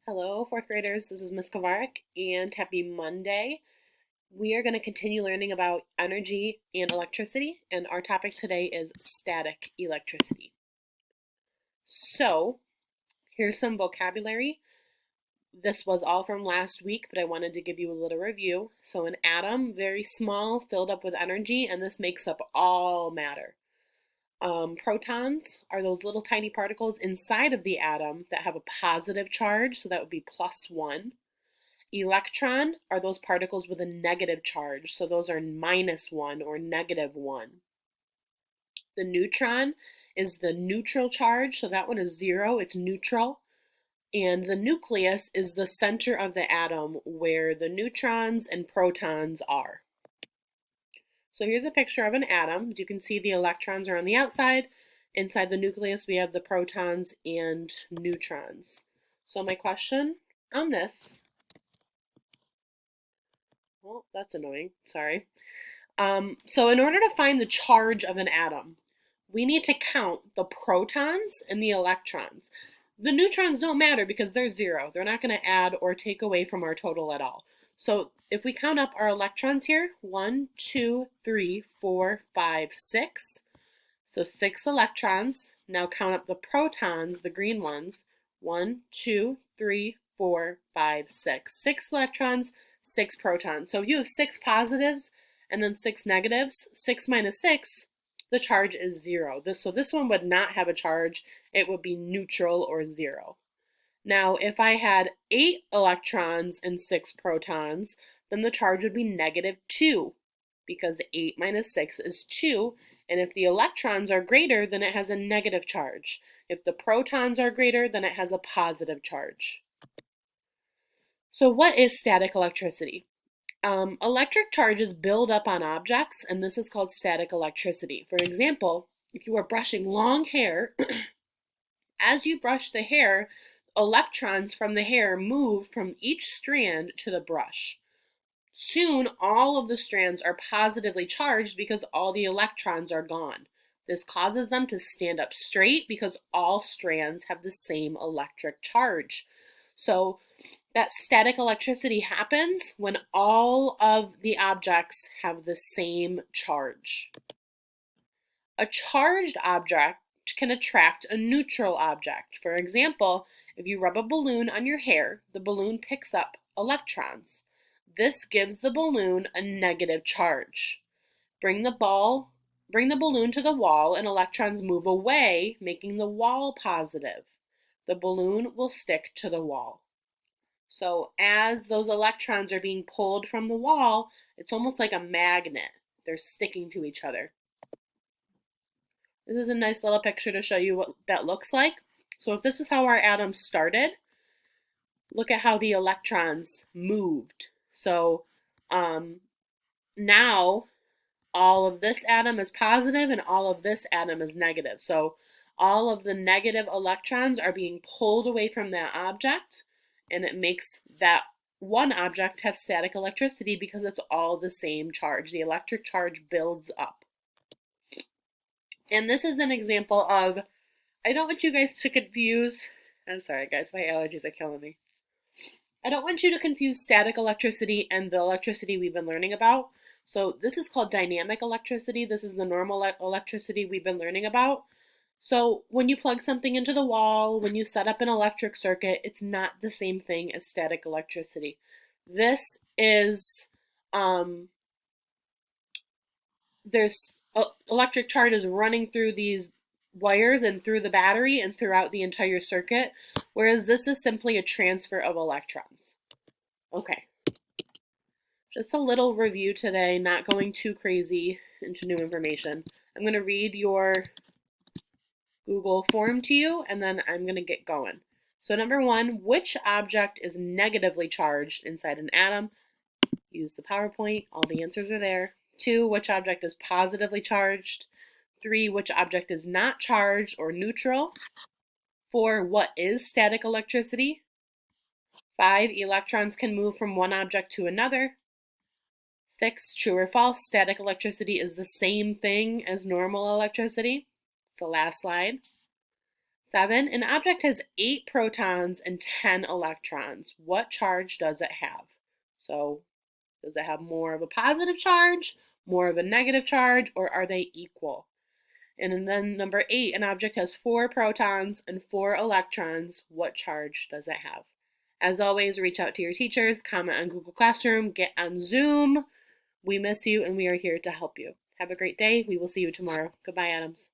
Hello, fourth graders. This is Miss Kovarik, and happy Monday. We are going to continue learning about energy and electricity, and our topic today is static electricity. So, here's some vocabulary. This was all from last week, but I wanted to give you a little review. So, an atom, very small, filled up with energy, and this makes up all matter. Protons are those little tiny particles inside of the atom that have a positive charge, so that would be +1. Electron are those particles with a negative charge, so those are -1 or -1. The neutron is the neutral charge, so that one is 0, it's neutral. And the nucleus is the center of the atom where the neutrons and protons are. So here's a picture of an atom. As you can see, the electrons are on the outside. Inside the nucleus, we have the protons and neutrons. So my question on this, well, that's annoying, sorry. So in order to find the charge of an atom, we need to count the protons and the electrons. The neutrons don't matter because they're 0. They're not going to add or take away from our total at all. So if we count up our electrons here, 1, 2, 3, 4, 5, 6. So 6 electrons. Now count up the protons, the green ones. 1, 2, 3, 4, 5, 6. 6 electrons, 6 protons. So if you have 6 positives and then 6 negatives, 6 minus 6, the charge is 0. So this one would not have a charge. It would be neutral or 0. Now, if I had 8 electrons and 6 protons, then the charge would be -2 because 8 minus 6 is 2. And if the electrons are greater, then it has a negative charge. If the protons are greater, then it has a positive charge. So what is static electricity? Electric charges build up on objects, and this is called static electricity. For example, if you are brushing long hair, as you brush the hair, electrons from the hair move from each strand to the brush. Soon, all of the strands are positively charged because all the electrons are gone. This causes them to stand up straight because all strands have the same electric charge. So that static electricity happens when all of the objects have the same charge. A charged object can attract a neutral object. For example, if you rub a balloon on your hair, the balloon picks up electrons. This gives the balloon a negative charge. Bring the balloon to the wall and electrons move away, making the wall positive. The balloon will stick to the wall. So as those electrons are being pulled from the wall, it's almost like a magnet. They're sticking to each other. This is a nice little picture to show you what that looks like. So if this is how our atoms started, look at how the electrons moved. So now all of this atom is positive and all of this atom is negative. So all of the negative electrons are being pulled away from that object, and it makes that one object have static electricity because it's all the same charge. The electric charge builds up. And this is an example of, I don't want you guys to confuse, I'm sorry guys, my allergies are killing me. I don't want you to confuse static electricity and the electricity we've been learning about. So this is called dynamic electricity. This is the normal electricity we've been learning about. So when you plug something into the wall, when you set up an electric circuit, it's not the same thing as static electricity. This is, there's electric charges running through these wires and through the battery and throughout the entire circuit, whereas this is simply a transfer of electrons. Okay, just a little review today, not going too crazy into new information. I'm going to read your Google form to you, and then I'm going to get going. So number 1, which object is negatively charged inside an atom? Use the PowerPoint, all the answers are there. 2, which object is positively charged? 3, which object is not charged or neutral? 4, what is static electricity? 5, electrons can move from one object to another. 6, true or false, static electricity is the same thing as normal electricity. It's the last slide. 7. An object has 8 protons and 10 electrons. What charge does it have? So, does it have more of a positive charge, more of a negative charge, or are they equal? And then number 8, an object has 4 protons and 4 electrons. What charge does it have? As always, reach out to your teachers, comment on Google Classroom, get on Zoom. We miss you and we are here to help you. Have a great day. We will see you tomorrow. Goodbye, Adams.